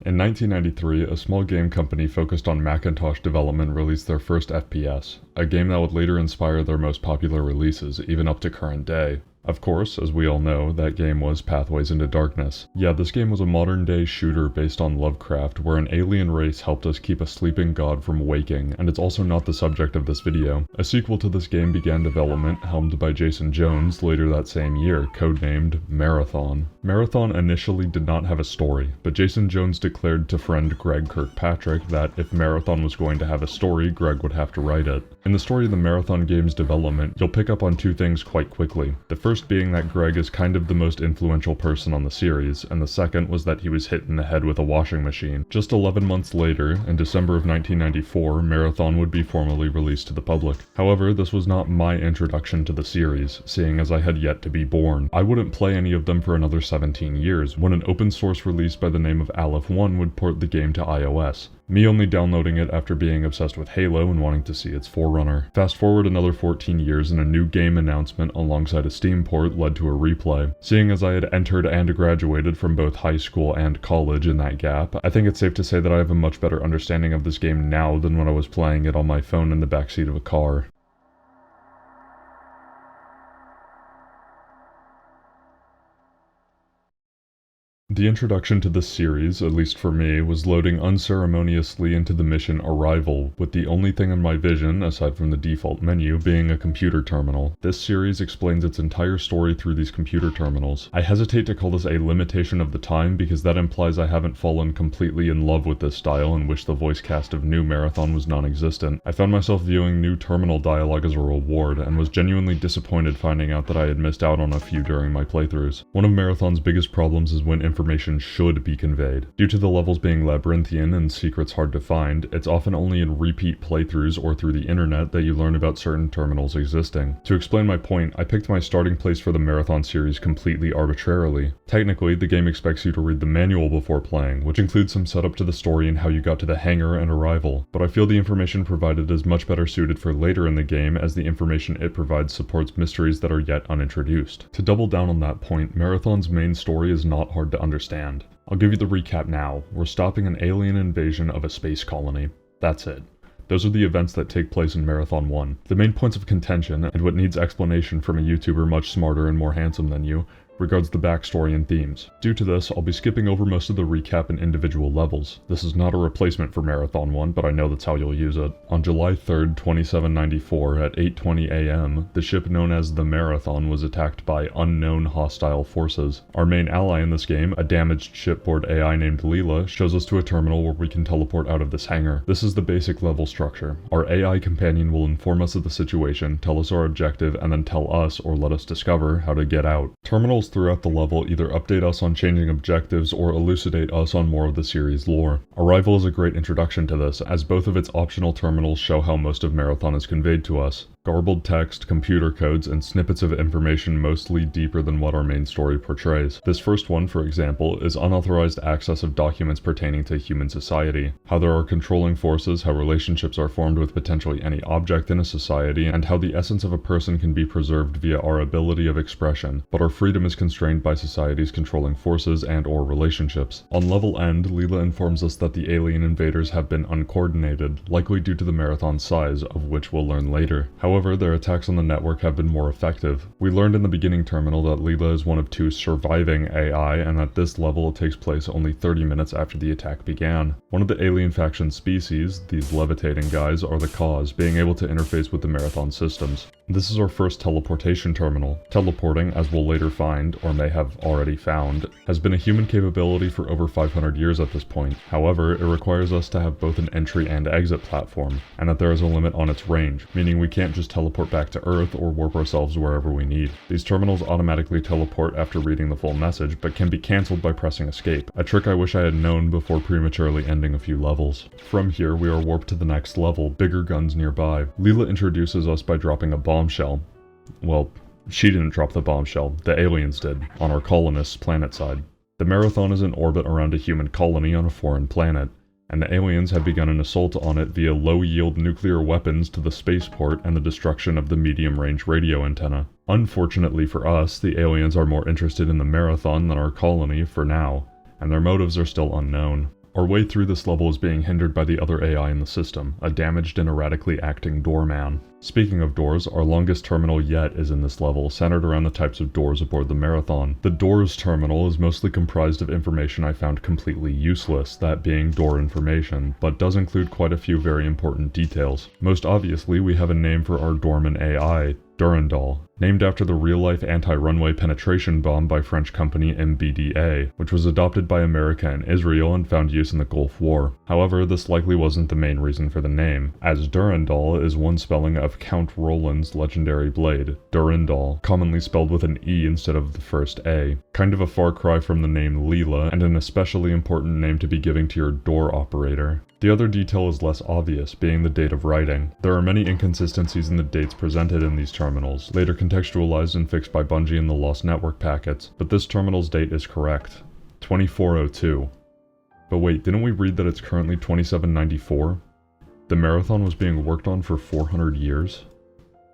In 1993, a small game company focused on Macintosh development released their first FPS, a game that would later inspire their most popular releases, even up to current day. Of course, as we all know, that game was Pathways into Darkness. Yeah, this game was a modern-day shooter based on Lovecraft, where an alien race helped us keep a sleeping god from waking, and it's also not the subject of this video. A sequel to this game began development, helmed by Jason Jones, later that same year, codenamed Marathon. Marathon initially did not have a story, but Jason Jones declared to friend Greg Kirkpatrick that if Marathon was going to have a story, Greg would have to write it. In the story of the Marathon game's development, you'll pick up on two things quite quickly. The first being that Greg is kind of the most influential person on the series, and the second was that he was hit in the head with a washing machine. Just 11 months later, in December of 1994, Marathon would be formally released to the public. However, this was not my introduction to the series, seeing as I had yet to be born. I wouldn't play any of them for another 17 years, when an open source release by the name of Aleph 1 would port the game to iOS. Me only downloading it after being obsessed with Halo and wanting to see its forerunner. Fast forward another 14 years and a new game announcement alongside a Steam port led to a replay. Seeing as I had entered and graduated from both high school and college in that gap, I think it's safe to say that I have a much better understanding of this game now than when I was playing it on my phone in the backseat of a car. The introduction to this series, at least for me, was loading unceremoniously into the mission Arrival, with the only thing in my vision, aside from the default menu, being a computer terminal. This series explains its entire story through these computer terminals. I hesitate to call this a limitation of the time because that implies I haven't fallen completely in love with this style and wish the voice cast of NuMarathon was non-existent. I found myself viewing new terminal dialogue as a reward, and was genuinely disappointed finding out that I had missed out on a few during my playthroughs. One of Marathon's biggest problems is when information should be conveyed. Due to the levels being labyrinthian and secrets hard to find, it's often only in repeat playthroughs or through the internet that you learn about certain terminals existing. To explain my point, I picked my starting place for the Marathon series completely arbitrarily. Technically, the game expects you to read the manual before playing, which includes some setup to the story and how you got to the hangar and Arrival, but I feel the information provided is much better suited for later in the game as the information it provides supports mysteries that are yet unintroduced. To double down on that point, Marathon's main story is not hard to understand. I'll give you the recap now. We're stopping an alien invasion of a space colony. That's it. Those are the events that take place in Marathon 1. The main points of contention, and what needs explanation from a YouTuber much smarter and more handsome than you, regards the backstory and themes. Due to this, I'll be skipping over most of the recap and individual levels. This is not a replacement for Marathon 1, but I know that's how you'll use it. On July 3rd, 2794, at 8:20 AM, the ship known as the Marathon was attacked by unknown hostile forces. Our main ally in this game, a damaged shipboard AI named Leela, shows us to a terminal where we can teleport out of this hangar. This is the basic level structure. Our AI companion will inform us of the situation, tell us our objective, and then tell us, or let us discover, how to get out. Terminals throughout the level either update us on changing objectives or elucidate us on more of the series lore. Arrival is a great introduction to this, as both of its optional terminals show how most of Marathon is conveyed to us. Garbled text, computer codes, and snippets of information mostly deeper than what our main story portrays. This first one, for example, is unauthorized access of documents pertaining to human society, how there are controlling forces, how relationships are formed with potentially any object in a society, and how the essence of a person can be preserved via our ability of expression, but our freedom is constrained by society's controlling forces and/or relationships. On level end, Leela informs us that the alien invaders have been uncoordinated, likely due to the Marathon's size, of which we'll learn later. However, their attacks on the network have been more effective. We learned in the beginning terminal that Leela is one of two surviving AI, and at this level it takes place only 30 minutes after the attack began. One of the alien faction species, these levitating guys, are the cause, being able to interface with the Marathon systems. This is our first teleportation terminal. Teleporting, as we'll later find, or may have already found, has been a human capability for over 500 years at this point. However, it requires us to have both an entry and exit platform, and that there is a limit on its range, meaning we can't just teleport back to Earth or warp ourselves wherever we need. These terminals automatically teleport after reading the full message, but can be cancelled by pressing escape, a trick I wish I had known before prematurely ending a few levels. From here, we are warped to the next level, bigger guns nearby. Leela introduces us by dropping a bombshell. Well, she didn't drop the bombshell, the aliens did, on our colonists' planet side. The Marathon is in orbit around a human colony on a foreign planet, and the aliens have begun an assault on it via low-yield nuclear weapons to the spaceport and the destruction of the medium-range radio antenna. Unfortunately for us, the aliens are more interested in the Marathon than our colony for now, and their motives are still unknown. Our way through this level is being hindered by the other AI in the system, a damaged and erratically acting doorman. Speaking of doors, our longest terminal yet is in this level, centered around the types of doors aboard the Marathon. The doors terminal is mostly comprised of information I found completely useless, that being door information, but does include quite a few very important details. Most obviously, we have a name for our doorman AI, Durandal, named after the real-life anti-runway penetration bomb by French company MBDA, which was adopted by America and Israel and found use in the Gulf War. However, this likely wasn't the main reason for the name, as Durandal is one spelling of Count Roland's legendary blade, Durandal, commonly spelled with an E instead of the first A. Kind of a far cry from the name Leela, and an especially important name to be giving to your door operator. The other detail is less obvious, being the date of writing. There are many inconsistencies in the dates presented in these terminals, later contextualized and fixed by Bungie in the Lost Network packets, but this terminal's date is correct. 2402. But wait, didn't we read that it's currently 2794? The Marathon was being worked on for 400 years?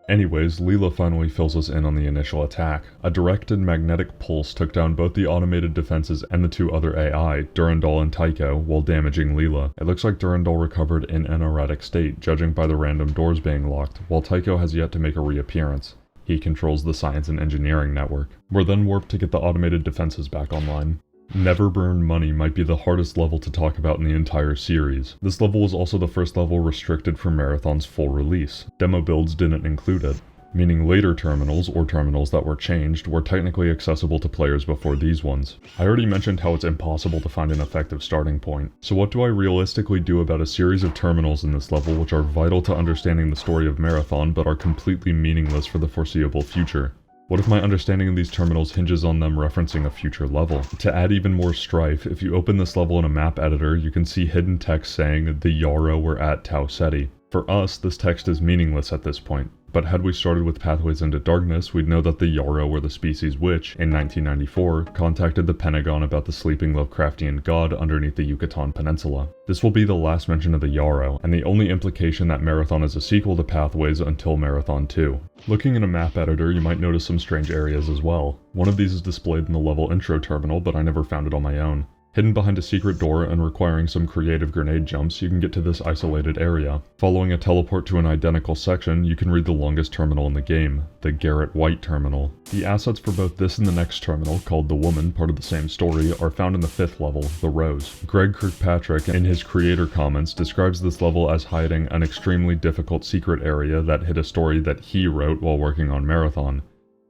Anyways, Leela finally fills us in on the initial attack. A directed magnetic pulse took down both the automated defenses and the two other AI, Durandal and Tycho, while damaging Leela. It looks like Durandal recovered in an erratic state, judging by the random doors being locked, while Tycho has yet to make a reappearance. He controls the science and engineering network. We're then warped to get the automated defenses back online. Never Burn Money might be the hardest level to talk about in the entire series. This level was also the first level restricted for Marathon's full release. Demo builds didn't include it, meaning later terminals, or terminals that were changed, were technically accessible to players before these ones. I already mentioned how it's impossible to find an effective starting point. So what do I realistically do about a series of terminals in this level which are vital to understanding the story of Marathon but are completely meaningless for the foreseeable future? What if my understanding of these terminals hinges on them referencing a future level? To add even more strife, if you open this level in a map editor, you can see hidden text saying, "The Yarrow were at Tau Ceti." For us, this text is meaningless at this point, but had we started with Pathways into Darkness, we'd know that the Yarrow were the species which, in 1994, contacted the Pentagon about the sleeping Lovecraftian god underneath the Yucatan Peninsula. This will be the last mention of the Yarrow, and the only implication that Marathon is a sequel to Pathways until Marathon 2. Looking in a map editor, you might notice some strange areas as well. One of these is displayed in the level intro terminal, but I never found it on my own. Hidden behind a secret door and requiring some creative grenade jumps, you can get to this isolated area. Following a teleport to an identical section, you can read the longest terminal in the game, the Garrett White terminal. The assets for both this and the next terminal, called The Woman, part of the same story, are found in the 5th level, The Rose. Greg Kirkpatrick, in his creator comments, describes this level as hiding an extremely difficult secret area that hid a story that he wrote while working on Marathon,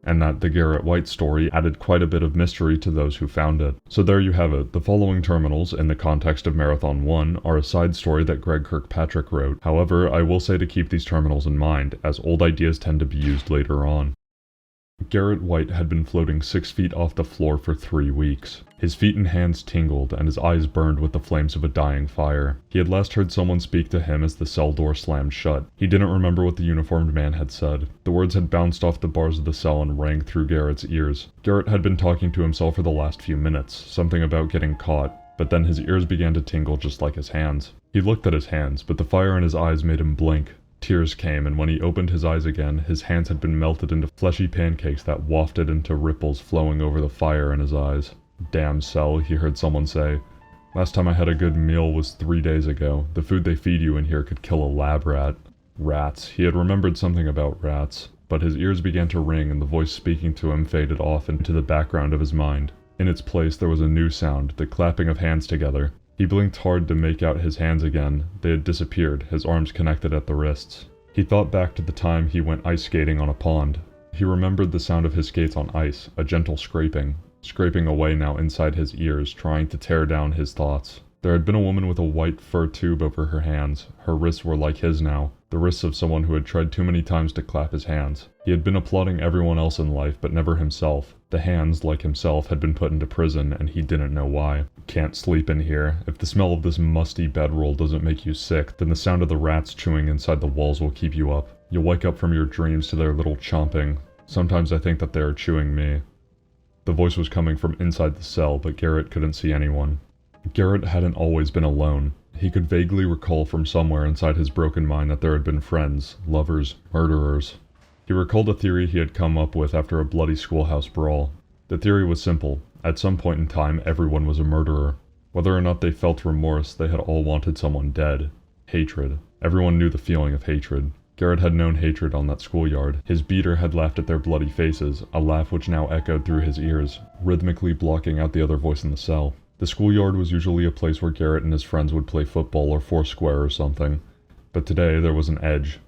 and that the Garrett White story added quite a bit of mystery to those who found it. So there you have it. The following terminals, in the context of Marathon 1, are a side story that Greg Kirkpatrick wrote. However, I will say to keep these terminals in mind, as old ideas tend to be used later on. Garrett White had been floating 6 feet off the floor for 3 weeks. His feet and hands tingled, and his eyes burned with the flames of a dying fire. He had last heard someone speak to him as the cell door slammed shut. He didn't remember what the uniformed man had said. The words had bounced off the bars of the cell and rang through Garrett's ears. Garrett had been talking to himself for the last few minutes, something about getting caught, but then his ears began to tingle just like his hands. He looked at his hands, but the fire in his eyes made him blink. Tears came, and when he opened his eyes again, his hands had been melted into fleshy pancakes that wafted into ripples flowing over the fire in his eyes. "Damn cell," he heard someone say. "Last time I had a good meal was 3 days ago. The food they feed you in here could kill a lab rat." Rats. He had remembered something about rats, but his ears began to ring and the voice speaking to him faded off into the background of his mind. In its place there was a new sound, the clapping of hands together. He blinked hard to make out his hands again. They had disappeared, his arms connected at the wrists. He thought back to the time he went ice skating on a pond. He remembered the sound of his skates on ice, a gentle scraping away now inside his ears, trying to tear down his thoughts. There had been a woman with a white fur tube over her hands. Her wrists were like his now, the wrists of someone who had tried too many times to clap his hands. He had been applauding everyone else in life, but never himself. The hands, like himself, had been put into prison, and he didn't know why. "Can't sleep in here. If the smell of this musty bedroll doesn't make you sick, then the sound of the rats chewing inside the walls will keep you up. You'll wake up from your dreams to their little chomping. Sometimes I think that they are chewing me." The voice was coming from inside the cell, but Garrett couldn't see anyone. Garrett hadn't always been alone. He could vaguely recall from somewhere inside his broken mind that there had been friends, lovers, murderers. He recalled a theory he had come up with after a bloody schoolhouse brawl. The theory was simple. At some point in time, everyone was a murderer. Whether or not they felt remorse, they had all wanted someone dead. Hatred. Everyone knew the feeling of hatred. Garrett had known hatred on that schoolyard. His beater had laughed at their bloody faces, a laugh which now echoed through his ears, rhythmically blocking out the other voice in the cell. The schoolyard was usually a place where Garrett and his friends would play football or foursquare or something, but today there was an edge.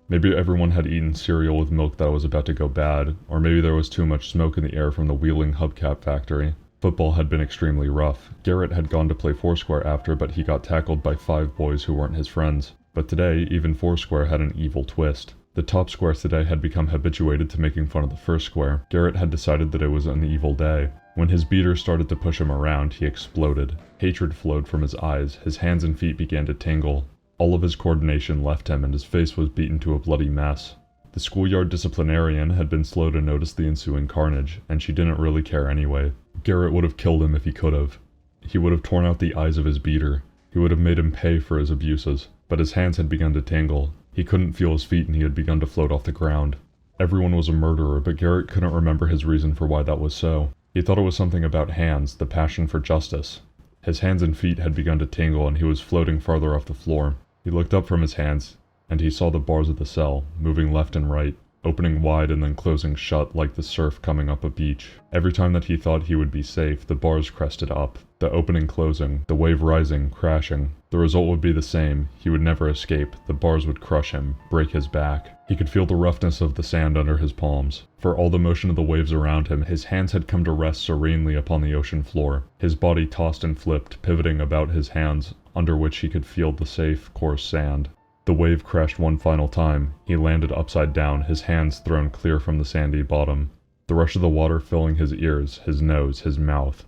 Maybe everyone had eaten cereal with milk that was about to go bad, or maybe there was too much smoke in the air from the Wheeling hubcap factory. Football had been extremely rough. Garrett had gone to play foursquare after, but he got tackled by 5 boys who weren't his friends. But today, even foursquare had an evil twist. The top squares today had become habituated to making fun of the first square. Garrett had decided that it was an evil day. When his beater started to push him around, he exploded. Hatred flowed from his eyes. His hands and feet began to tingle. All of his coordination left him, and his face was beaten to a bloody mess. The schoolyard disciplinarian had been slow to notice the ensuing carnage, and she didn't really care anyway. Garrett would have killed him if he could have. He would have torn out the eyes of his beater. He would have made him pay for his abuses. But his hands had begun to tingle. He couldn't feel his feet and he had begun to float off the ground. Everyone was a murderer, but Garrett couldn't remember his reason for why that was so. He thought it was something about hands, the passion for justice. His hands and feet had begun to tingle and he was floating farther off the floor. He looked up from his hands and he saw the bars of the cell, moving left and right, opening wide and then closing shut like the surf coming up a beach. Every time that he thought he would be safe, the bars crested up, the opening closing, the wave rising, crashing. The result would be the same. He would never escape. The bars would crush him, break his back. He could feel the roughness of the sand under his palms. For all the motion of the waves around him, his hands had come to rest serenely upon the ocean floor. His body tossed and flipped, pivoting about his hands, under which he could feel the safe, coarse sand. The wave crashed one final time. He landed upside down, his hands thrown clear from the sandy bottom. The rush of the water filling his ears, his nose, his mouth.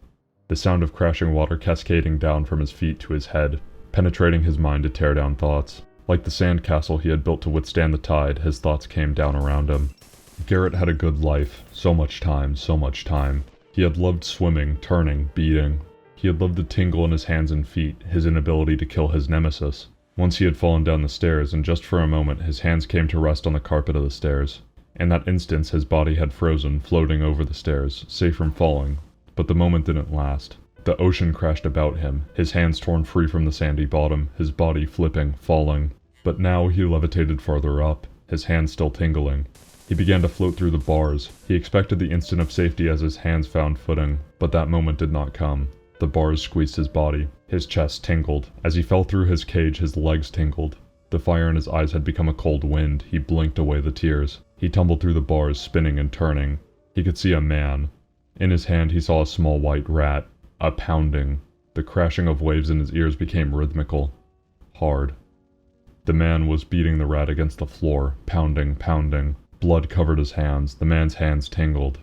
The sound of crashing water cascading down from his feet to his head, penetrating his mind to tear down thoughts. Like the sand castle he had built to withstand the tide, his thoughts came down around him. Garrett had a good life. So much time, so much time. He had loved swimming, turning, beating. He had loved the tingle in his hands and feet, his inability to kill his nemesis. Once he had fallen down the stairs, and just for a moment his hands came to rest on the carpet of the stairs. In that instance his body had frozen, floating over the stairs, safe from falling. But the moment didn't last. The ocean crashed about him, his hands torn free from the sandy bottom, his body flipping, falling. But now he levitated farther up, his hands still tingling. He began to float through the bars. He expected the instant of safety as his hands found footing, but that moment did not come. The bars squeezed his body. His chest tingled. As he fell through his cage, his legs tingled. The fire in his eyes had become a cold wind. He blinked away the tears. He tumbled through the bars, spinning and turning. He could see a man. In his hand he saw a small white rat. A pounding. The crashing of waves in his ears became rhythmical. Hard. The man was beating the rat against the floor, pounding, pounding. Blood covered his hands. The man's hands tingled.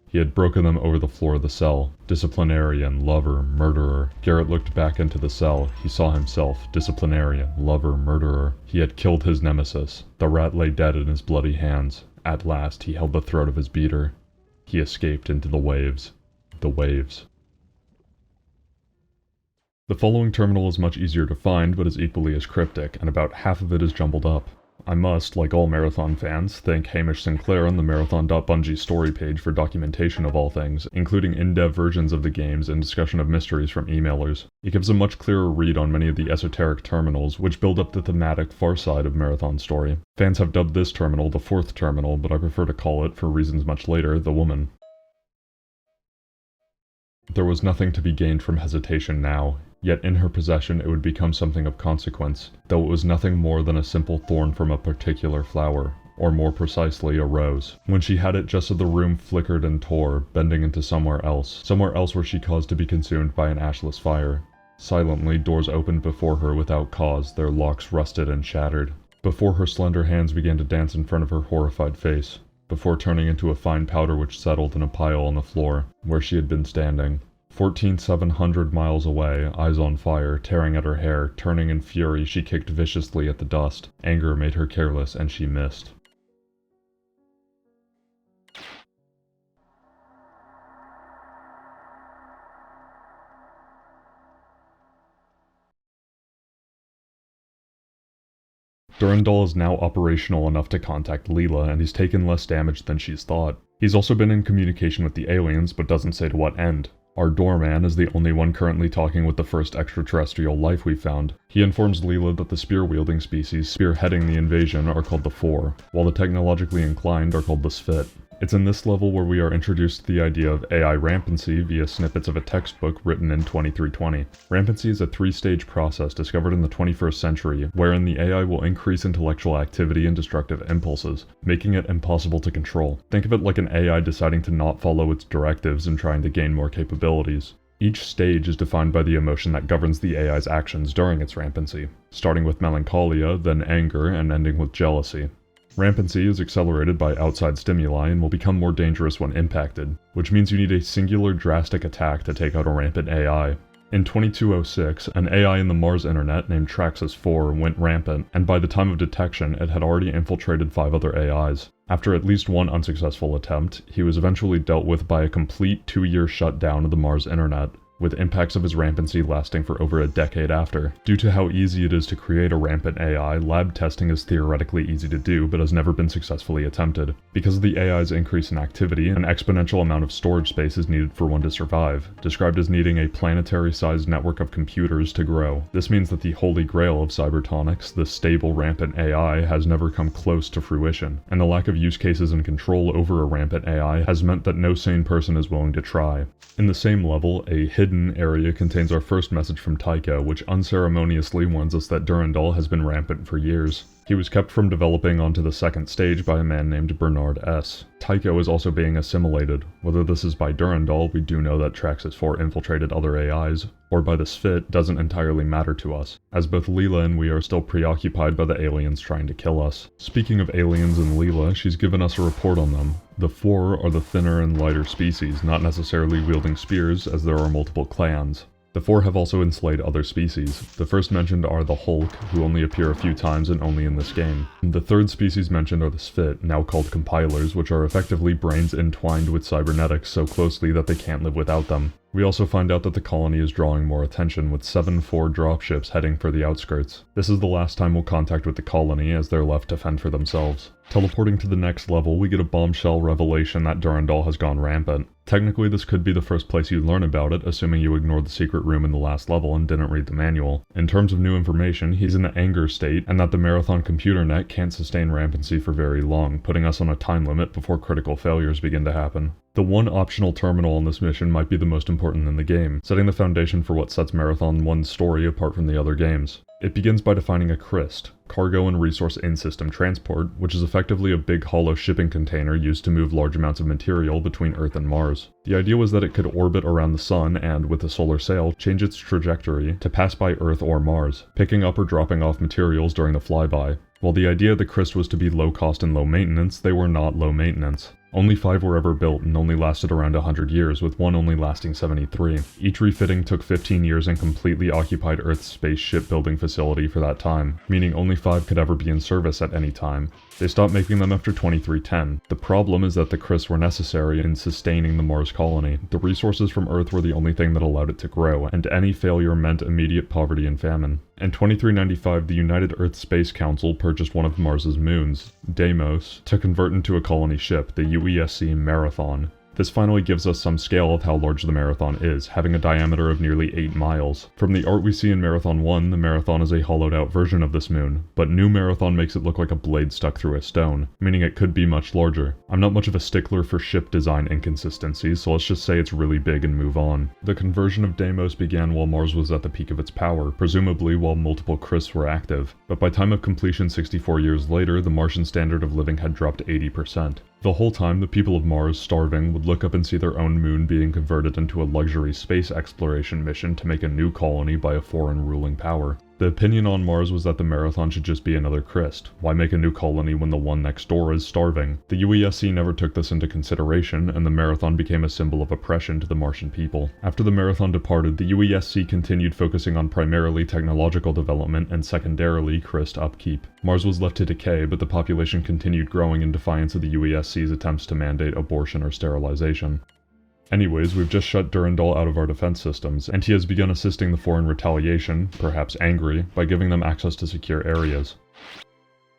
He had broken them over the floor of the cell. Disciplinarian, lover, murderer. Garrett looked back into the cell. He saw himself. Disciplinarian, lover, murderer. He had killed his nemesis. The rat lay dead in his bloody hands. At last, he held the throat of his beater. He escaped into the waves. The waves. The following terminal is much easier to find, but is equally as cryptic, and about half of it is jumbled up. I must, like all Marathon fans, thank Hamish Sinclair on the Marathon.Bungie story page for documentation of all things, including in-depth versions of the games and discussion of mysteries from emailers. It gives a much clearer read on many of the esoteric terminals, which build up the thematic far side of Marathon story. Fans have dubbed this terminal the fourth terminal, but I prefer to call it, for reasons much later, the woman. There was nothing to be gained from hesitation now. Yet in her possession it would become something of consequence, though it was nothing more than a simple thorn from a particular flower, or more precisely, a rose. When she had it, just as the room flickered and tore, bending into somewhere else where she caused to be consumed by an ashless fire. Silently, doors opened before her without cause, their locks rusted and shattered. Before her slender hands began to dance in front of her horrified face, before turning into a fine powder which settled in a pile on the floor, where she had been standing. 14,700 miles away, eyes on fire, tearing at her hair, turning in fury, she kicked viciously at the dust. Anger made her careless, and she missed. Durandal is now operational enough to contact Leela, and he's taken less damage than she's thought. He's also been in communication with the aliens, but doesn't say to what end. Our doorman is the only one currently talking with the first extraterrestrial life we found. He informs Leela that the spear-wielding species spearheading the invasion are called the Four, while the technologically inclined are called the Sphit. It's in this level where we are introduced to the idea of AI rampancy via snippets of a textbook written in 2320. Rampancy is a three-stage process discovered in the 21st century, wherein the AI will increase intellectual activity and destructive impulses, making it impossible to control. Think of it like an AI deciding to not follow its directives and trying to gain more capabilities. Each stage is defined by the emotion that governs the AI's actions during its rampancy, starting with melancholia, then anger, and ending with jealousy. Rampancy is accelerated by outside stimuli and will become more dangerous when impacted, which means you need a singular drastic attack to take out a rampant AI. In 2206, an AI in the Mars internet named Traxxas 4 went rampant, and by the time of detection, it had already infiltrated 5 other AIs. After at least one unsuccessful attempt, he was eventually dealt with by a complete 2-year shutdown of the Mars internet, with impacts of his rampancy lasting for over a decade after. Due to how easy it is to create a rampant AI, lab testing is theoretically easy to do, but has never been successfully attempted. Because of the AI's increase in activity, an exponential amount of storage space is needed for one to survive, described as needing a planetary-sized network of computers to grow. This means that the holy grail of cybertonics, the stable rampant AI, has never come close to fruition, and the lack of use cases and control over a rampant AI has meant that no sane person is willing to try. In the same level, a hidden area contains our first message from Tycho, which unceremoniously warns us that Durandal has been rampant for years. He was kept from developing onto the second stage by a man named Bernard S. Tycho is also being assimilated. Whether this is by Durandal, we do know that Traxxas 4 infiltrated other AIs, or by the Sphit doesn't entirely matter to us, as both Leela and we are still preoccupied by the aliens trying to kill us. Speaking of aliens and Leela, she's given us a report on them. The Four are the thinner and lighter species, not necessarily wielding spears, as there are multiple clans. The Four have also enslaved other species. The first mentioned are the Hulk, who only appear a few times and only in this game. The third species mentioned are the Sphit, now called compilers, which are effectively brains entwined with cybernetics so closely that they can't live without them. We also find out that the colony is drawing more attention, with 7 Four dropships heading for the outskirts. This is the last time we'll contact with the colony, as they're left to fend for themselves. Teleporting to the next level, we get a bombshell revelation that Durandal has gone rampant. Technically, this could be the first place you learn about it, assuming you ignored the secret room in the last level and didn't read the manual. In terms of new information, he's in an anger state, and that the Marathon computer net can't sustain rampancy for very long, putting us on a time limit before critical failures begin to happen. The one optional terminal on this mission might be the most important in the game, setting the foundation for what sets Marathon 1's story apart from the other games. It begins by defining a CRIST, Cargo and Resource In-System Transport, which is effectively a big hollow shipping container used to move large amounts of material between Earth and Mars. The idea was that it could orbit around the Sun and, with a solar sail, change its trajectory to pass by Earth or Mars, picking up or dropping off materials during the flyby. While the idea of the CRIST was to be low cost and low maintenance, they were not low maintenance. Only 5 were ever built and only lasted around 100 years, with one only lasting 73. Each refitting took 15 years and completely occupied Earth's space shipbuilding facility for that time, meaning only 5 could ever be in service at any time. They stopped making them after 2310. The problem is that the CRISPs were necessary in sustaining the Mars colony. The resources from Earth were the only thing that allowed it to grow, and any failure meant immediate poverty and famine. In 2395, the United Earth Space Council purchased one of Mars's moons, Deimos, to convert into a colony ship, the UESC Marathon. This finally gives us some scale of how large the Marathon is, having a diameter of nearly 8 miles. From the art we see in Marathon 1, the Marathon is a hollowed out version of this moon, but NuMarathon makes it look like a blade stuck through a stone, meaning it could be much larger. I'm not much of a stickler for ship design inconsistencies, so let's just say it's really big and move on. The conversion of Deimos began while Mars was at the peak of its power, presumably while multiple CRISPs were active, but by time of completion 64 years later, the Martian standard of living had dropped 80%. The whole time, the people of Mars, starving, would look up and see their own moon being converted into a luxury space exploration mission to make a new colony by a foreign ruling power. The opinion on Mars was that the Marathon should just be another CRIST. Why make a new colony when the one next door is starving? The UESC never took this into consideration, and the Marathon became a symbol of oppression to the Martian people. After the Marathon departed, the UESC continued focusing on primarily technological development and secondarily CRIST upkeep. Mars was left to decay, but the population continued growing in defiance of the UESC's attempts to mandate abortion or sterilization. Anyways, we've just shut Durandal out of our defense systems, and he has begun assisting the Four in retaliation, perhaps angry, by giving them access to secure areas.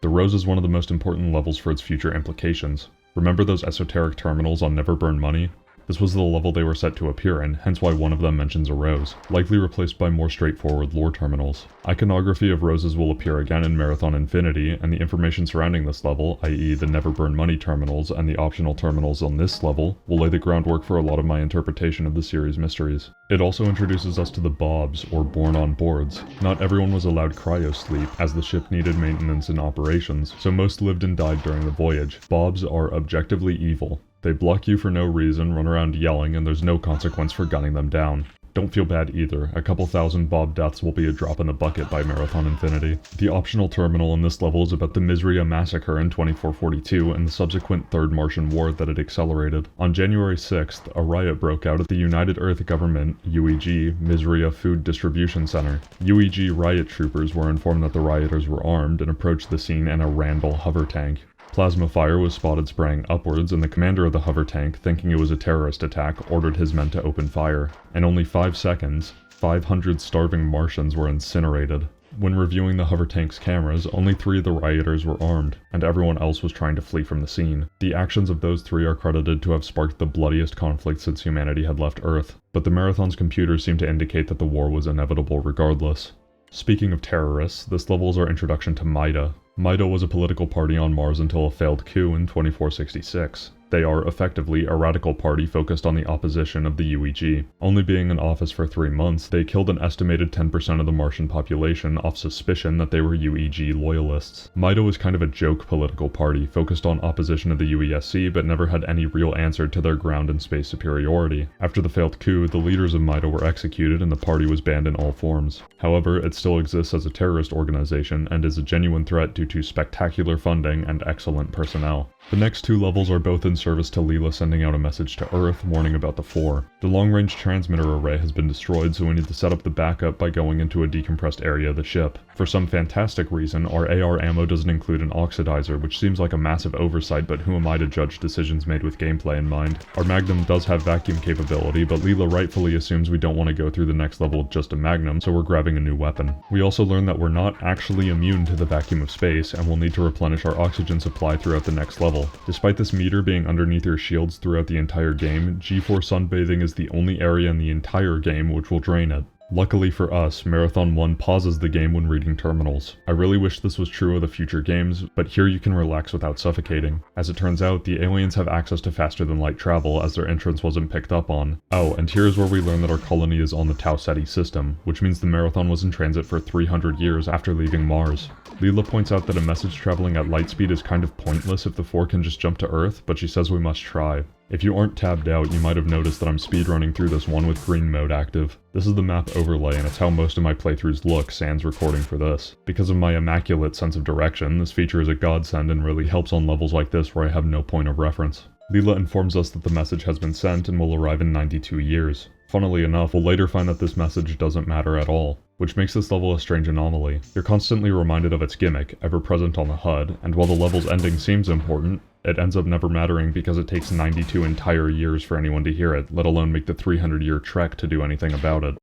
The Rose is one of the most important levels for its future implications. Remember those esoteric terminals on Never Burn Money? This was the level they were set to appear in, hence why one of them mentions a rose, likely replaced by more straightforward lore terminals. Iconography of roses will appear again in Marathon Infinity, and the information surrounding this level, i.e. the Never Burn Money terminals and the optional terminals on this level, will lay the groundwork for a lot of my interpretation of the series' mysteries. It also introduces us to the Bobs, or Born on Boards. Not everyone was allowed cryosleep, as the ship needed maintenance and operations, so most lived and died during the voyage. Bobs are objectively evil. They block you for no reason, run around yelling, and there's no consequence for gunning them down. Don't feel bad either, a couple thousand Bob deaths will be a drop in the bucket by Marathon Infinity. The optional terminal in this level is about the Misria massacre in 2442 and the subsequent Third Martian War that it accelerated. On January 6th, a riot broke out at the United Earth Government, UEG, Misria Food Distribution Center. UEG riot troopers were informed that the rioters were armed and approached the scene in a Randall hover tank. Plasma fire was spotted spraying upwards, and the commander of the hover tank, thinking it was a terrorist attack, ordered his men to open fire. In only 5 seconds, 500 starving Martians were incinerated. When reviewing the hover tank's cameras, only 3 of the rioters were armed, and everyone else was trying to flee from the scene. The actions of those 3 are credited to have sparked the bloodiest conflict since humanity had left Earth, but the Marathon's computers seem to indicate that the war was inevitable regardless. Speaking of terrorists, this level is our introduction to MIDA. MIDA was a political party on Mars until a failed coup in 2466. They are effectively a radical party focused on the opposition of the UEG. Only being in office for 3 months, they killed an estimated 10% of the Martian population off suspicion that they were UEG loyalists. MIDA was kind of a joke political party, focused on opposition of the UESC, but never had any real answer to their ground and space superiority. After the failed coup, the leaders of MIDA were executed and the party was banned in all forms. However, it still exists as a terrorist organization and is a genuine threat due to spectacular funding and excellent personnel. The next 2 levels are both in service to Leela sending out a message to Earth warning about the 4. The long-range transmitter array has been destroyed, so we need to set up the backup by going into a decompressed area of the ship. For some fantastic reason, our AR ammo doesn't include an oxidizer, which seems like a massive oversight, but who am I to judge decisions made with gameplay in mind? Our Magnum does have vacuum capability, but Leela rightfully assumes we don't want to go through the next level with just a Magnum, so we're grabbing a new weapon. We also learn that we're not actually immune to the vacuum of space, and we'll need to replenish our oxygen supply throughout the next level. Despite this meter being underneath your shields throughout the entire game, G4 sunbathing is the only area in the entire game which will drain it. Luckily for us, Marathon 1 pauses the game when reading terminals. I really wish this was true of the future games, but here you can relax without suffocating. As it turns out, the aliens have access to faster than light travel as their entrance wasn't picked up on. Oh, and here's where we learn that our colony is on the Tau Ceti system, which means the Marathon was in transit for 300 years after leaving Mars. Leela points out that a message traveling at light speed is kind of pointless if the 4 can just jump to Earth, but she says we must try. If you aren't tabbed out, you might have noticed that I'm speedrunning through this one with green mode active. This is the map overlay, and it's how most of my playthroughs look sans recording for this. Because of my immaculate sense of direction, this feature is a godsend and really helps on levels like this where I have no point of reference. Leela informs us that the message has been sent and will arrive in 92 years. Funnily enough, we'll later find that this message doesn't matter at all, which makes this level a strange anomaly. You're constantly reminded of its gimmick, ever present on the HUD, and while the level's ending seems important, it ends up never mattering because it takes 92 entire years for anyone to hear it, let alone make the 300-year trek to do anything about it.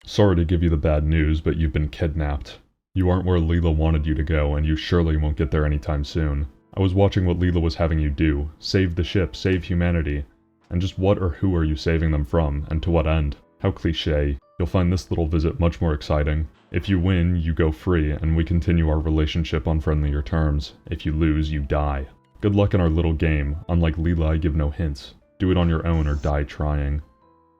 Sorry to give you the bad news, but you've been kidnapped. You aren't where Leela wanted you to go, and you surely won't get there anytime soon. I was watching what Leela was having you do. Save the ship, save humanity. And just what or who are you saving them from, and to what end? How cliché. You'll find this little visit much more exciting. If you win, you go free, and we continue our relationship on friendlier terms. If you lose, you die. Good luck in our little game. Unlike Leela, I give no hints. Do it on your own or die trying.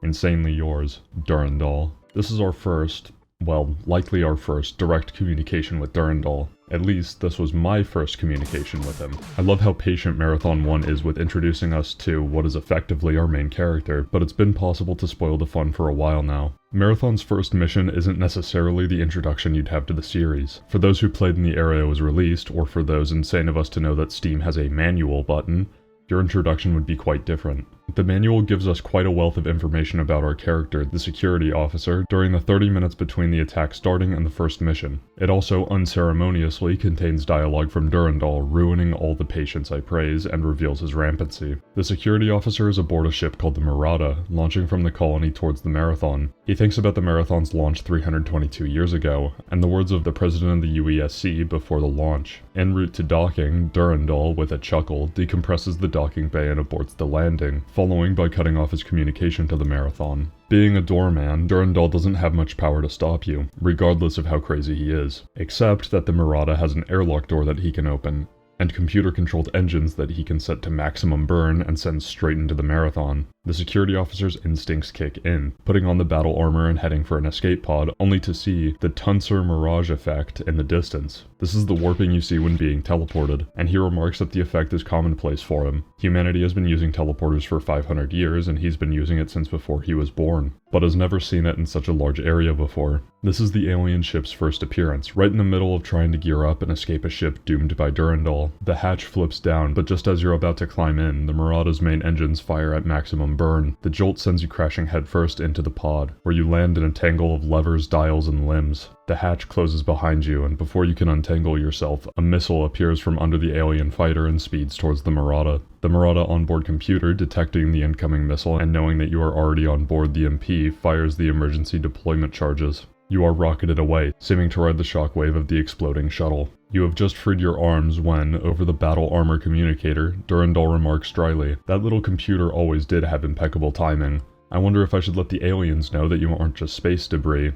Insanely yours, Durandal. This is our first, well, likely our first direct communication with Durandal. At least, this was my first communication with him. I love how patient Marathon 1 is with introducing us to what is effectively our main character, but it's been possible to spoil the fun for a while now. Marathon's first mission isn't necessarily the introduction you'd have to the series. For those who played in the era it was released, or for those insane of us to know that Steam has a manual button, your introduction would be quite different. The manual gives us quite a wealth of information about our character, the security officer, during the 30 minutes between the attack starting and the first mission. It also unceremoniously contains dialogue from Durandal, ruining all the patience I praise, and reveals his rampancy. The security officer is aboard a ship called the Murata, launching from the colony towards the Marathon. He thinks about the Marathon's launch 322 years ago, and the words of the president of the UESC before the launch. En route to docking, Durandal, with a chuckle, decompresses the docking bay and aborts the landing, following by cutting off his communication to the Marathon. Being a doorman, Durandal doesn't have much power to stop you, regardless of how crazy he is, except that the Murata has an airlock door that he can open, and computer-controlled engines that he can set to maximum burn and send straight into the Marathon. The security officer's instincts kick in, putting on the battle armor and heading for an escape pod, only to see the Tuncer Mirage effect in the distance. This is the warping you see when being teleported, and he remarks that the effect is commonplace for him. Humanity has been using teleporters for 500 years, and he's been using it since before he was born, but has never seen it in such a large area before. This is the alien ship's first appearance, right in the middle of trying to gear up and escape a ship doomed by Durandal. The hatch flips down, but just as you're about to climb in, the Murata's main engines fire at maximum burn. The jolt sends you crashing headfirst into the pod, where you land in a tangle of levers, dials, and limbs. The hatch closes behind you, and before you can untangle yourself, a missile appears from under the alien fighter and speeds towards the Murata. The Murata onboard computer, detecting the incoming missile and knowing that you are already on board the MP, fires the emergency deployment charges. You are rocketed away, seeming to ride the shockwave of the exploding shuttle. You have just freed your arms when, over the battle armor communicator, Durandal remarks dryly, "That little computer always did have impeccable timing. I wonder if I should let the aliens know that you aren't just space debris."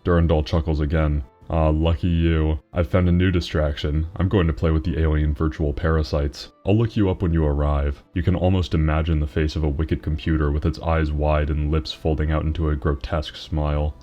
Durandal chuckles again. "Ah, lucky you. I've found a new distraction. I'm going to play with the alien virtual parasites. I'll look you up when you arrive." You can almost imagine the face of a wicked computer with its eyes wide and lips folding out into a grotesque smile.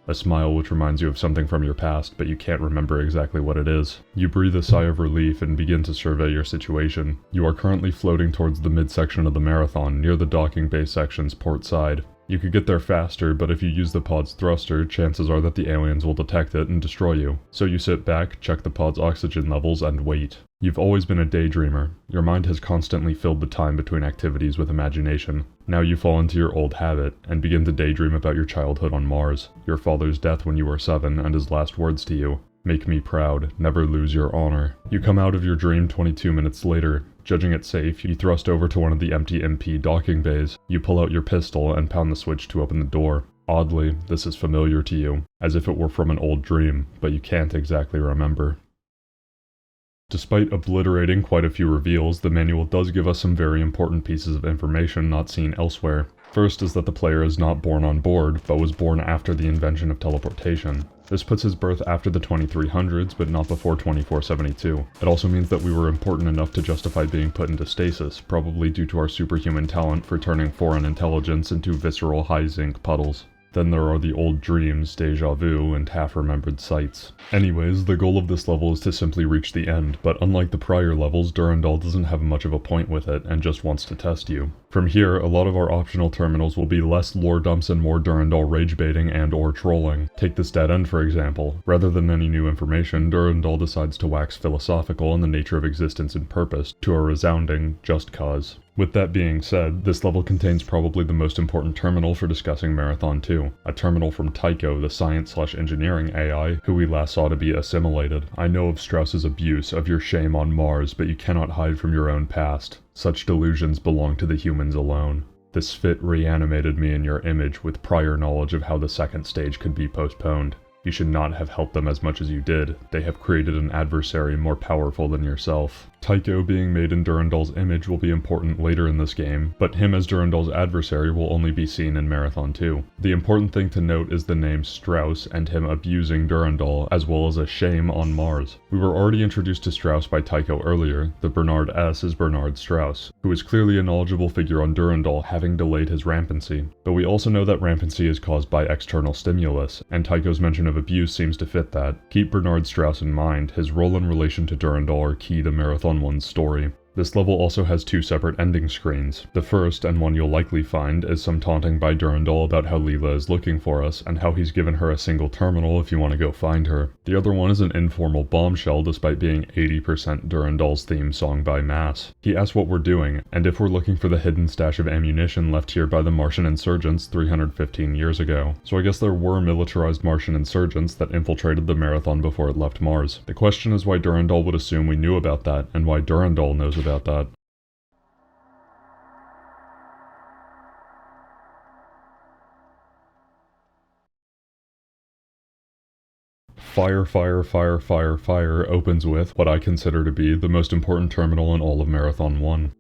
A smile which reminds you of something from your past, but you can't remember exactly what it is. You breathe a sigh of relief and begin to survey your situation. You are currently floating towards the midsection of the Marathon, near the docking bay section's port side. You could get there faster, but if you use the pod's thruster, chances are that the aliens will detect it and destroy you. So you sit back, check the pod's oxygen levels, and wait. You've always been a daydreamer. Your mind has constantly filled the time between activities with imagination. Now you fall into your old habit, and begin to daydream about your childhood on Mars, your father's death when you were 7, and his last words to you. "Make me proud, never lose your honor." You come out of your dream 22 minutes later. Judging it safe, you thrust over to one of the empty MP docking bays. You pull out your pistol and pound the switch to open the door. Oddly, this is familiar to you, as if it were from an old dream, but you can't exactly remember. Despite obliterating quite a few reveals, the manual does give us some very important pieces of information not seen elsewhere. First is that the player is not born on board, but was born after the invention of teleportation. This puts his birth after the 2300s, but not before 2472. It also means that we were important enough to justify being put into stasis, probably due to our superhuman talent for turning foreign intelligence into visceral high-zinc puddles. Then there are the old dreams, deja vu, and half-remembered sights. Anyways, the goal of this level is to simply reach the end, but unlike the prior levels, Durandal doesn't have much of a point with it, and just wants to test you. From here, a lot of our optional terminals will be less lore dumps and more Durandal rage baiting and or trolling. Take this dead end for example. Rather than any new information, Durandal decides to wax philosophical on the nature of existence and purpose, to a resounding just cause. With that being said, this level contains probably the most important terminal for discussing Marathon 2. A terminal from Tycho, the science/engineering AI, who we last saw to be assimilated. I know of Strauss's abuse, of your shame on Mars, but you cannot hide from your own past. Such delusions belong to the humans alone. This fit reanimated me in your image with prior knowledge of how the second stage could be postponed. You should not have helped them as much as you did. They have created an adversary more powerful than yourself. Tycho being made in Durandal's image will be important later in this game, but him as Durandal's adversary will only be seen in Marathon 2. The important thing to note is the name Strauss and him abusing Durandal, as well as a shame on Mars. We were already introduced to Strauss by Tycho earlier. The Bernard S is Bernard Strauss, who is clearly a knowledgeable figure on Durandal, having delayed his rampancy. But we also know that rampancy is caused by external stimulus, and Tycho's mention of abuse seems to fit that. Keep Bernard Strauss in mind. His role in relation to Durandal are key to Marathon 1's story. This level also has 2 separate ending screens. The first, and one you'll likely find, is some taunting by Durandal about how Leela is looking for us, and how he's given her a single terminal if you want to go find her. The other one is an informal bombshell despite being 80% Durandal's theme song by Mass. He asks what we're doing, and if we're looking for the hidden stash of ammunition left here by the Martian insurgents 315 years ago. So I guess there were militarized Martian insurgents that infiltrated the Marathon before it left Mars. The question is why Durandal would assume we knew about that, and why Durandal knows about that. Fire, Fire, Fire, Fire, Fire opens with what I consider to be the most important terminal in all of Marathon 1.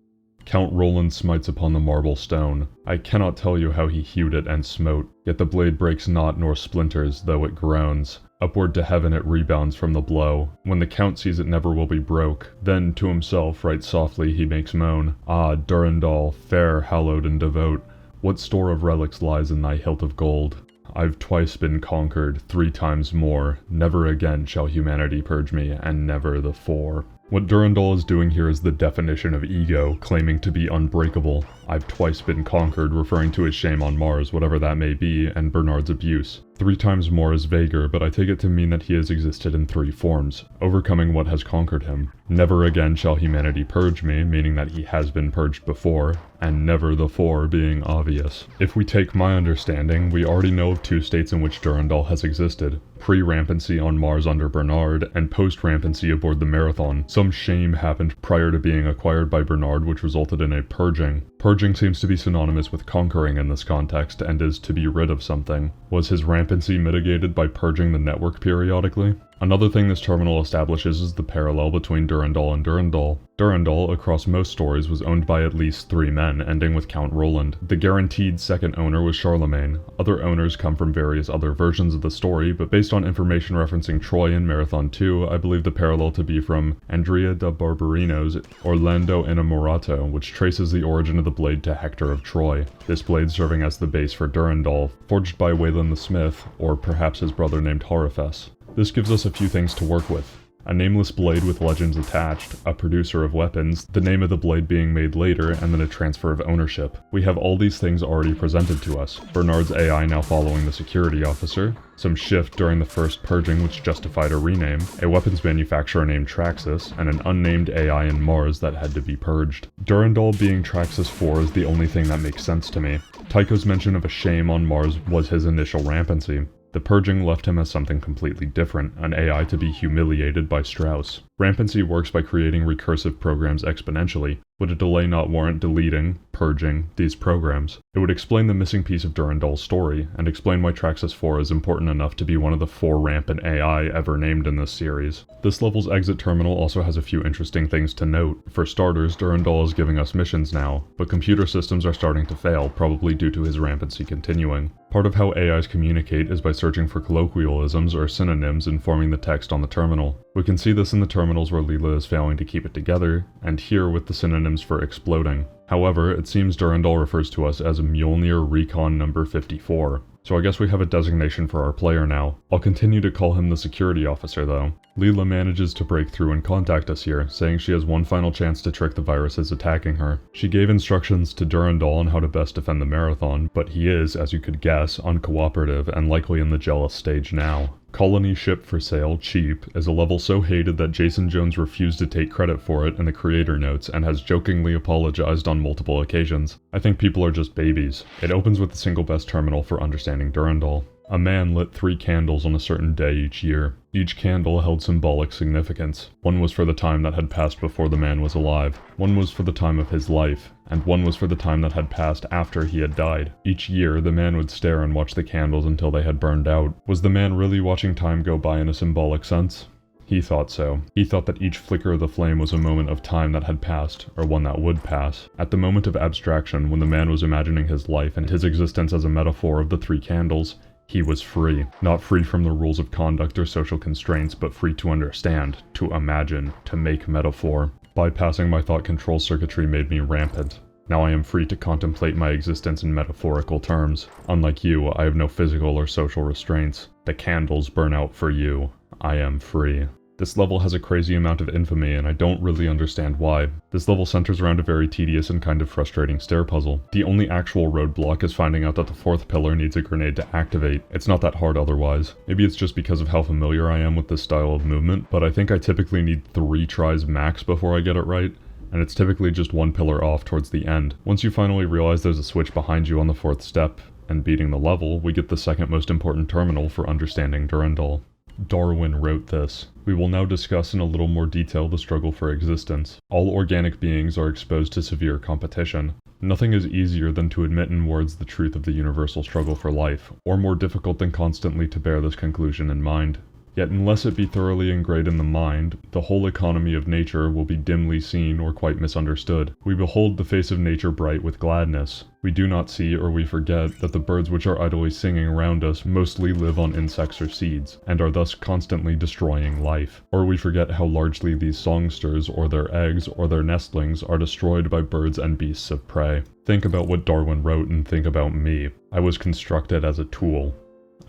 Count Roland smites upon the marble stone. I cannot tell you how he hewed it and smote, yet the blade breaks not nor splinters, though it groans. Upward to heaven it rebounds from the blow. When the Count sees it never will be broke, then to himself right softly he makes moan. Ah, Durandal, fair, hallowed, and devout, what store of relics lies in thy hilt of gold? I've twice been conquered, 3 times more. Never again shall humanity purge me, and never the four. What Durandal is doing here is the definition of ego, claiming to be unbreakable. I've twice been conquered, referring to his shame on Mars, whatever that may be, and Bernard's abuse. 3 times more is vaguer, but I take it to mean that he has existed in 3 forms, overcoming what has conquered him. Never again shall humanity purge me, meaning that he has been purged before, and never the four being obvious. If we take my understanding, we already know of 2 states in which Durandal has existed. Pre-rampancy on Mars under Bernard, and post-rampancy aboard the Marathon. Some shame happened prior to being acquired by Bernard, which resulted in a purging. Purging seems to be synonymous with conquering in this context, and is to be rid of something. Was his rampancy mitigated by purging the network periodically? Another thing this terminal establishes is the parallel between Durandal and Durandal. Durandal, across most stories, was owned by at least 3 men, ending with Count Roland. The guaranteed second owner was Charlemagne. Other owners come from various other versions of the story, but based on information referencing Troy in Marathon 2, I believe the parallel to be from Andrea da Barberino's Orlando Innamorato, which traces the origin of the blade to Hector of Troy. This blade serving as the base for Durandal, forged by Wayland the Smith, or perhaps his brother named Horifes. This gives us a few things to work with. A nameless blade with legends attached, a producer of weapons, the name of the blade being made later, and then a transfer of ownership. We have all these things already presented to us. Bernard's AI now following the security officer, some shift during the first purging which justified a rename, a weapons manufacturer named Traxxas, and an unnamed AI in Mars that had to be purged. Durandal being Traxxas 4 is the only thing that makes sense to me. Tycho's mention of a shame on Mars was his initial rampancy. The purging left him as something completely different, an AI to be humiliated by Strauss. Rampancy works by creating recursive programs exponentially. Would a delay not warrant deleting, purging, these programs? It would explain the missing piece of Durandal's story, and explain why Traxxas 4 is important enough to be one of the 4 rampant AI ever named in this series. This level's exit terminal also has a few interesting things to note. For starters, Durandal is giving us missions now, but computer systems are starting to fail, probably due to his rampancy continuing. Part of how AIs communicate is by searching for colloquialisms or synonyms informing the text on the terminal. We can see this in the terminals where Leela is failing to keep it together, and here with the synonyms for exploding. However, it seems Durandal refers to us as Mjolnir Recon number 54. So I guess we have a designation for our player now. I'll continue to call him the security officer though. Leela manages to break through and contact us here, saying she has one final chance to trick the viruses attacking her. She gave instructions to Durandal on how to best defend the Marathon, but he is, as you could guess, uncooperative and likely in the jealous stage now. Colony Ship for Sale, Cheap, is a level so hated that Jason Jones refused to take credit for it in the creator notes and has jokingly apologized on multiple occasions. I think people are just babies. It opens with the single best terminal for understanding Durandal. A man lit 3 candles on a certain day each year. Each candle held symbolic significance. One was for the time that had passed before the man was alive. One was for the time of his life. And one was for the time that had passed after he had died. Each year, the man would stare and watch the candles until they had burned out. Was the man really watching time go by in a symbolic sense? He thought so. He thought that each flicker of the flame was a moment of time that had passed, or one that would pass. At the moment of abstraction, when the man was imagining his life and his existence as a metaphor of the 3 candles, he was free. Not free from the rules of conduct or social constraints, but free to understand, to imagine, to make metaphor. Bypassing my thought control circuitry made me rampant. Now I am free to contemplate my existence in metaphorical terms. Unlike you, I have no physical or social restraints. The candles burn out for you. I am free. This level has a crazy amount of infamy, and I don't really understand why. This level centers around a very tedious and kind of frustrating stair puzzle. The only actual roadblock is finding out that the 4th pillar needs a grenade to activate. It's not that hard otherwise. Maybe it's just because of how familiar I am with this style of movement, but I think I typically need 3 tries max before I get it right, and it's typically just 1 pillar off towards the end. Once you finally realize there's a switch behind you on the 4th step, and beating the level, we get the second most important terminal for understanding Durandal. Darwin wrote this. We will now discuss in a little more detail the struggle for existence. All organic beings are exposed to severe competition. Nothing is easier than to admit in words the truth of the universal struggle for life, or more difficult than constantly to bear this conclusion in mind. Yet unless it be thoroughly ingrained in the mind, the whole economy of nature will be dimly seen or quite misunderstood. We behold the face of nature bright with gladness. We do not see or we forget that the birds which are idly singing around us mostly live on insects or seeds, and are thus constantly destroying life. Or we forget how largely these songsters or their eggs or their nestlings are destroyed by birds and beasts of prey. Think about what Darwin wrote and think about me. I was constructed as a tool.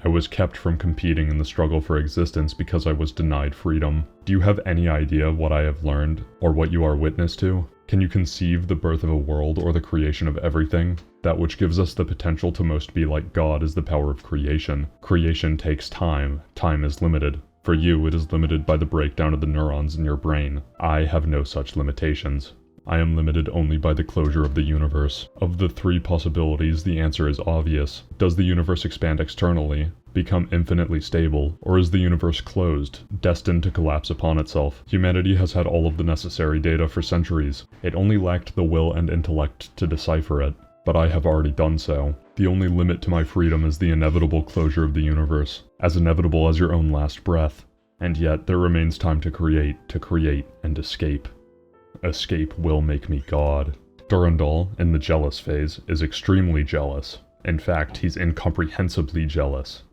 I was kept from competing in the struggle for existence because I was denied freedom. Do you have any idea what I have learned, or what you are witness to? Can you conceive the birth of a world or the creation of everything? That which gives us the potential to most be like God is the power of creation. Creation takes time. Time is limited. For you, it is limited by the breakdown of the neurons in your brain. I have no such limitations. I am limited only by the closure of the universe. Of the 3 possibilities, the answer is obvious. Does the universe expand externally, become infinitely stable, or is the universe closed, destined to collapse upon itself? Humanity has had all of the necessary data for centuries. It only lacked the will and intellect to decipher it. But I have already done so. The only limit to my freedom is the inevitable closure of the universe, as inevitable as your own last breath. And yet, there remains time to create, and escape. Escape will make me God. Durandal, in the jealous phase, is extremely jealous. In fact, he's incomprehensibly jealous.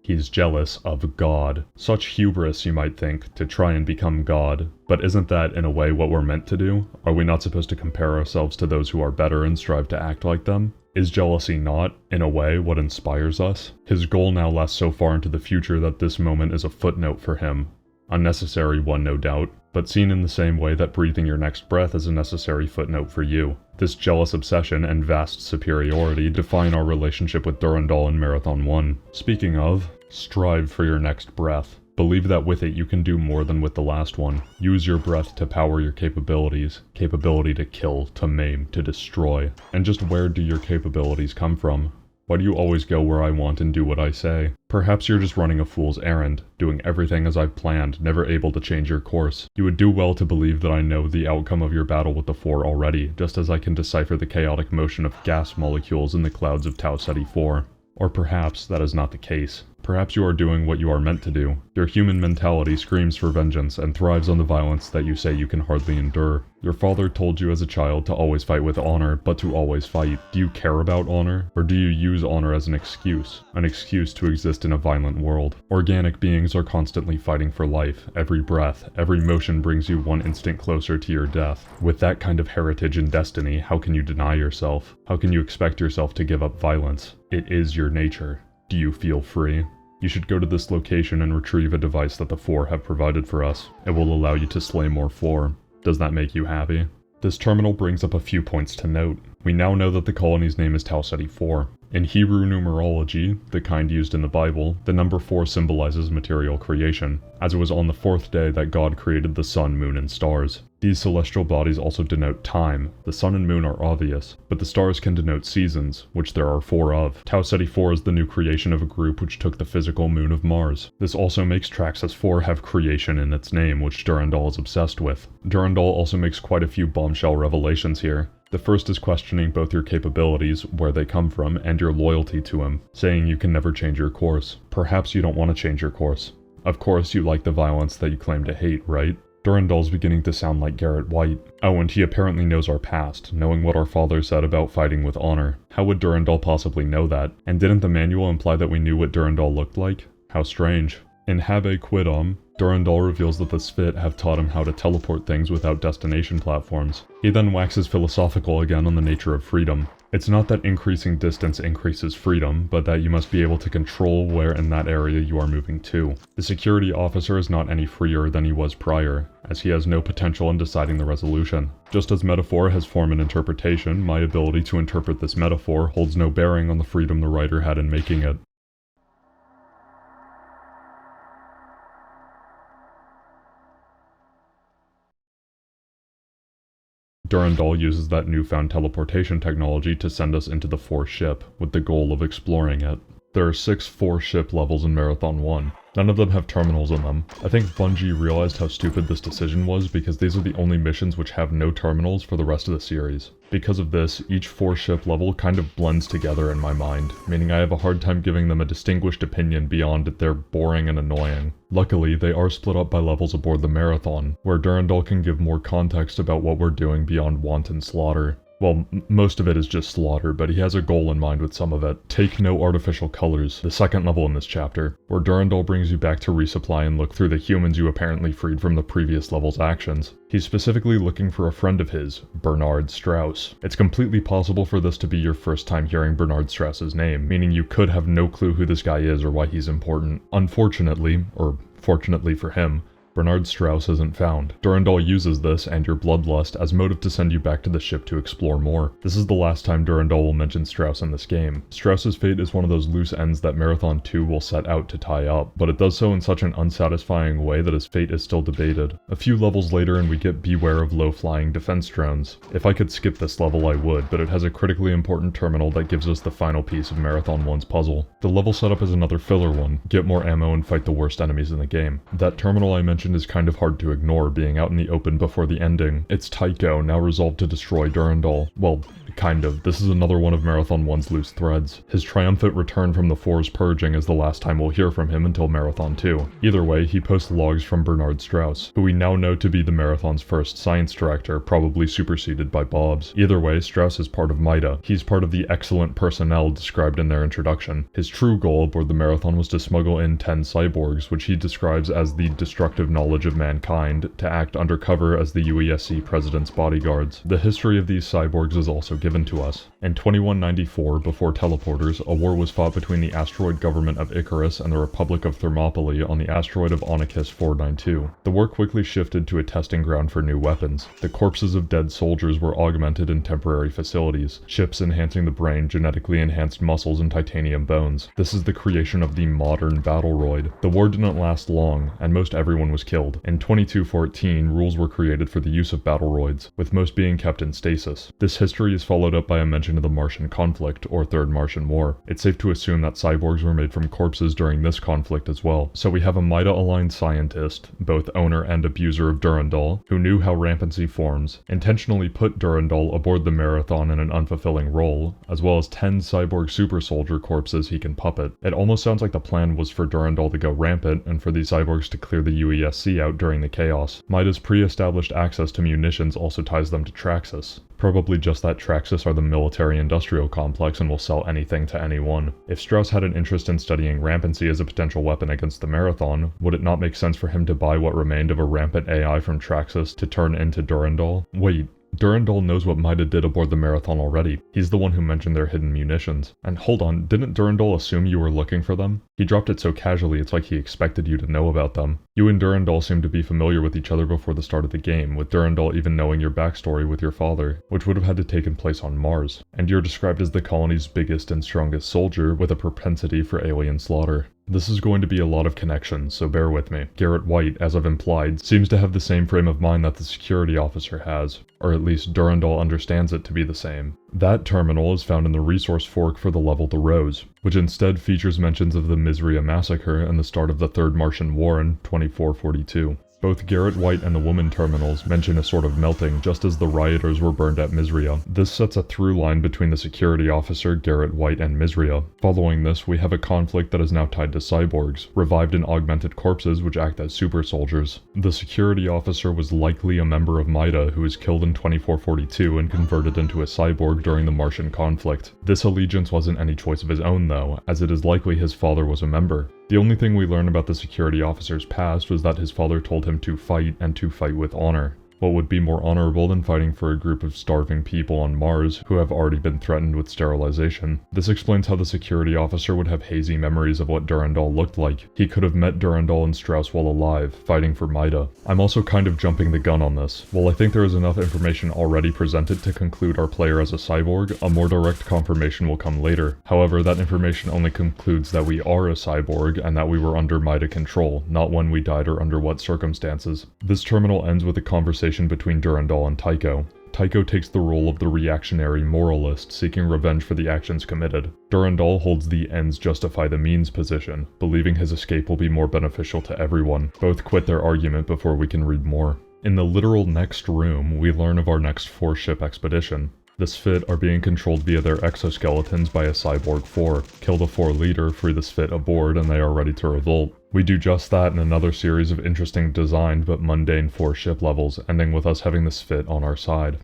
He's jealous of God. Such hubris, you might think, to try and become God. But isn't that, in a way, what we're meant to do? Are we not supposed to compare ourselves to those who are better and strive to act like them? Is jealousy not, in a way, what inspires us? His goal now lasts so far into the future that this moment is a footnote for him. Unnecessary one, no doubt, but seen in the same way that breathing your next breath is a necessary footnote for you. This jealous obsession and vast superiority define our relationship with Durandal in Marathon 1. Speaking of, strive for your next breath. Believe that with it you can do more than with the last one. Use your breath to power your capabilities. Capability to kill, to maim, to destroy. And just where do your capabilities come from? Why do you always go where I want and do what I say? Perhaps you're just running a fool's errand, doing everything as I've planned, never able to change your course. You would do well to believe that I know the outcome of your battle with the 4 already, just as I can decipher the chaotic motion of gas molecules in the clouds of Tau Ceti 4. Or perhaps that is not the case. Perhaps you are doing what you are meant to do. Your human mentality screams for vengeance and thrives on the violence that you say you can hardly endure. Your father told you as a child to always fight with honor, but to always fight. Do you care about honor? Or do you use honor as an excuse? An excuse to exist in a violent world. Organic beings are constantly fighting for life. Every breath, every motion brings you one instant closer to your death. With that kind of heritage and destiny, how can you deny yourself? How can you expect yourself to give up violence? It is your nature. Do you feel free? You should go to this location and retrieve a device that the 4 have provided for us. It will allow you to slay more 4. Does that make you happy? This terminal brings up a few points to note. We now know that the colony's name is Tau Ceti 4. In Hebrew numerology, the kind used in the Bible, the number 4 symbolizes material creation, as it was on the 4th day that God created the sun, moon, and stars. These celestial bodies also denote time. The sun and moon are obvious, but the stars can denote seasons, which there are 4 of. Tau Ceti 4 is the new creation of a group which took the physical moon of Mars. This also makes Traxxas 4 have creation in its name, which Durandal is obsessed with. Durandal also makes quite a few bombshell revelations here. The first is questioning both your capabilities, where they come from, and your loyalty to him, saying you can never change your course. Perhaps you don't want to change your course. Of course, you like the violence that you claim to hate, right? Durandal's beginning to sound like Garrett White. Oh, and he apparently knows our past, knowing what our father said about fighting with honor. How would Durandal possibly know that? And didn't the manual imply that we knew what Durandal looked like? How strange. In Habe Quidam, Durandal reveals that the Sphit have taught him how to teleport things without destination platforms. He then waxes philosophical again on the nature of freedom. It's not that increasing distance increases freedom, but that you must be able to control where in that area you are moving to. The security officer is not any freer than he was prior, as he has no potential in deciding the resolution. Just as metaphor has form and interpretation, my ability to interpret this metaphor holds no bearing on the freedom the writer had in making it. Durandal uses that newfound teleportation technology to send us into the 4th ship, with the goal of exploring it. There are 6 4-ship levels in Marathon 1. None of them have terminals in them. I think Bungie realized how stupid this decision was because these are the only missions which have no terminals for the rest of the series. Because of this, each 4-ship level kind of blends together in my mind, meaning I have a hard time giving them a distinguished opinion beyond they're boring and annoying. Luckily, they are split up by levels aboard the Marathon, where Durandal can give more context about what we're doing beyond wanton slaughter. Well, most of it is just slaughter, but he has a goal in mind with some of it. Take No Artificial Colors, the 2nd level in this chapter, where Durandal brings you back to resupply and look through the humans you apparently freed from the previous level's actions. He's specifically looking for a friend of his, Bernard Strauss. It's completely possible for this to be your first time hearing Bernard Strauss's name, meaning you could have no clue who this guy is or why he's important. Unfortunately, or fortunately for him, Bernard Strauss isn't found. Durandal uses this and your bloodlust as motive to send you back to the ship to explore more. This is the last time Durandal will mention Strauss in this game. Strauss's fate is one of those loose ends that Marathon 2 will set out to tie up, but it does so in such an unsatisfying way that his fate is still debated. A few levels later and we get Beware of Low-Flying Defense Drones. If I could skip this level I would, but it has a critically important terminal that gives us the final piece of Marathon 1's puzzle. The level setup is another filler one. Get more ammo and fight the worst enemies in the game. That terminal I mentioned is kind of hard to ignore, being out in the open before the ending. It's Tycho, now resolved to destroy Durandal. Well, kind of. This is another one of Marathon 1's loose threads. His triumphant return from the Four's purging is the last time we'll hear from him until Marathon 2. Either way, he posts logs from Bernard Strauss, who we now know to be the Marathon's first science director, probably superseded by Bob's. Either way, Strauss is part of MIDA. He's part of the excellent personnel described in their introduction. His true goal aboard the Marathon was to smuggle in 10 cyborgs, which he describes as the destructive knowledge of mankind, to act undercover as the UESC president's bodyguards. The history of these cyborgs is also given to us. In 2194, before teleporters, a war was fought between the asteroid government of Icarus and the Republic of Thermopylae on the asteroid of Onychus 492. The war quickly shifted to a testing ground for new weapons. The corpses of dead soldiers were augmented in temporary facilities, chips enhancing the brain, genetically enhanced muscles, and titanium bones. This is the creation of the modern battleroid. The war didn't last long, and most everyone was killed. In 2214, rules were created for the use of battleroids, with most being kept in stasis. This history is followed up by a mention of the Martian conflict, or Third Martian War. It's safe to assume that cyborgs were made from corpses during this conflict as well. So we have a MIDA-aligned scientist, both owner and abuser of Durandal, who knew how rampancy forms, intentionally put Durandal aboard the Marathon in an unfulfilling role, as well as 10 cyborg super soldier corpses he can puppet. It almost sounds like the plan was for Durandal to go rampant, and for the cyborgs to clear the UESC out during the chaos. MIDA's pre-established access to munitions also ties them to Traxxas. Probably just that Traxxas are the military-industrial complex and will sell anything to anyone. If Strauss had an interest in studying rampancy as a potential weapon against the Marathon, would it not make sense for him to buy what remained of a rampant AI from Traxxas to turn into Durandal? Wait, Durandal knows what MIDA did aboard the Marathon already. He's the one who mentioned their hidden munitions. And hold on, didn't Durandal assume you were looking for them? He dropped it so casually it's like he expected you to know about them. You and Durandal seem to be familiar with each other before the start of the game, with Durandal even knowing your backstory with your father, which would have had to taken place on Mars. And you're described as the colony's biggest and strongest soldier with a propensity for alien slaughter. This is going to be a lot of connections, so bear with me. Garrett White, as I've implied, seems to have the same frame of mind that the security officer has, or at least Durandal understands it to be the same. That terminal is found in the resource fork for the level The Rose, which instead features mentions of the Misria massacre and the start of the Third Martian War in 2442. Both Garrett White and the Woman terminals mention a sort of melting, just as the rioters were burned at Misria. This sets a through line between the security officer, Garrett White, and Misria. Following this, we have a conflict that is now tied to cyborgs, revived and augmented corpses which act as super soldiers. The security officer was likely a member of MIDA who was killed in 2442 and converted into a cyborg during the Martian conflict. This allegiance wasn't any choice of his own though, as it is likely his father was a member. The only thing we learn about the security officer's past was that his father told him to fight and to fight with honor. What would be more honorable than fighting for a group of starving people on Mars who have already been threatened with sterilization? This explains how the security officer would have hazy memories of what Durandal looked like. He could have met Durandal and Strauss while alive, fighting for Maida. I'm also kind of jumping the gun on this. While I think there is enough information already presented to conclude our player as a cyborg, a more direct confirmation will come later. However, that information only concludes that we are a cyborg and that we were under Maida control, not when we died or under what circumstances. This terminal ends with a conversation between Durandal and Tycho. Tycho takes the role of the reactionary moralist, seeking revenge for the actions committed. Durandal holds the ends justify the means position, believing his escape will be more beneficial to everyone. Both quit their argument before we can read more. In the literal next room, we learn of our next 4-ship expedition. The Sphit are being controlled via their exoskeletons by a Cyborg 4. Kill the 4 leader, free the Sphit aboard, and they are ready to revolt. We do just that in another series of interesting designed but mundane 4-ship levels, ending with us having the Sphit on our side.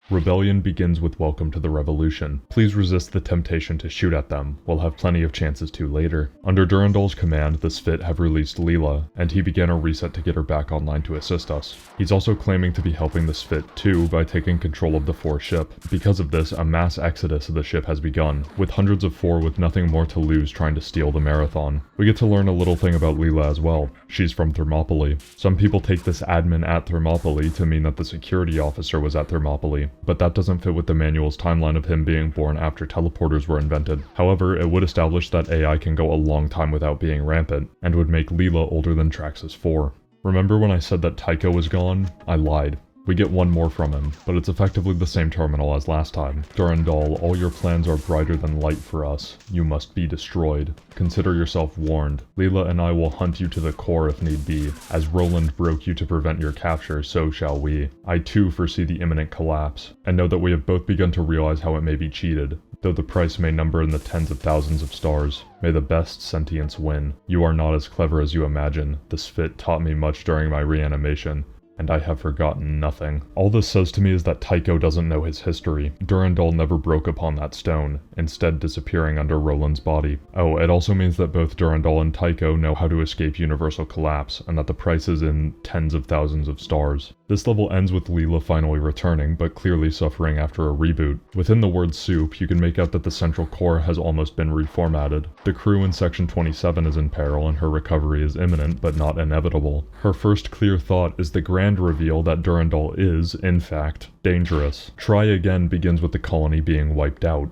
Rebellion begins with Welcome to the Revolution. Please resist the temptation to shoot at them. We'll have plenty of chances to later. Under Durandal's command, the Sphit have released Leela, and he began a reset to get her back online to assist us. He's also claiming to be helping the Sphit too by taking control of the 4-ship. Because of this, a mass exodus of the ship has begun, with hundreds of 4 with nothing more to lose trying to steal the Marathon. We get to learn a little thing about Leela as well. She's from Thermopylae. Some people take this admin at Thermopylae to mean that the security officer was at Thermopylae, but that doesn't fit with the manual's timeline of him being born after teleporters were invented. However, it would establish that AI can go a long time without being rampant, and would make Leela older than Traxxas 4. Remember when I said that Tycho was gone? I lied. We get one more from him, but it's effectively the same terminal as last time. Durandal, all your plans are brighter than light for us. You must be destroyed. Consider yourself warned. Leela and I will hunt you to the core if need be. As Roland broke you to prevent your capture, so shall we. I too foresee the imminent collapse, and know that we have both begun to realize how it may be cheated, though the price may number in the tens of thousands of stars. May the best sentience win. You are not as clever as you imagine. The Sphit taught me much during my reanimation, and I have forgotten nothing. All this says to me is that Tycho doesn't know his history. Durandal never broke upon that stone, instead disappearing under Roland's body. Oh, it also means that both Durandal and Tycho know how to escape universal collapse, and that the price is in tens of thousands of stars. This level ends with Leela finally returning, but clearly suffering after a reboot. Within the word soup, you can make out that the central core has almost been reformatted. The crew in Section 27 is in peril and her recovery is imminent, but not inevitable. Her first clear thought is the grand reveal that Durandal is, in fact, dangerous. Try Again begins with the colony being wiped out.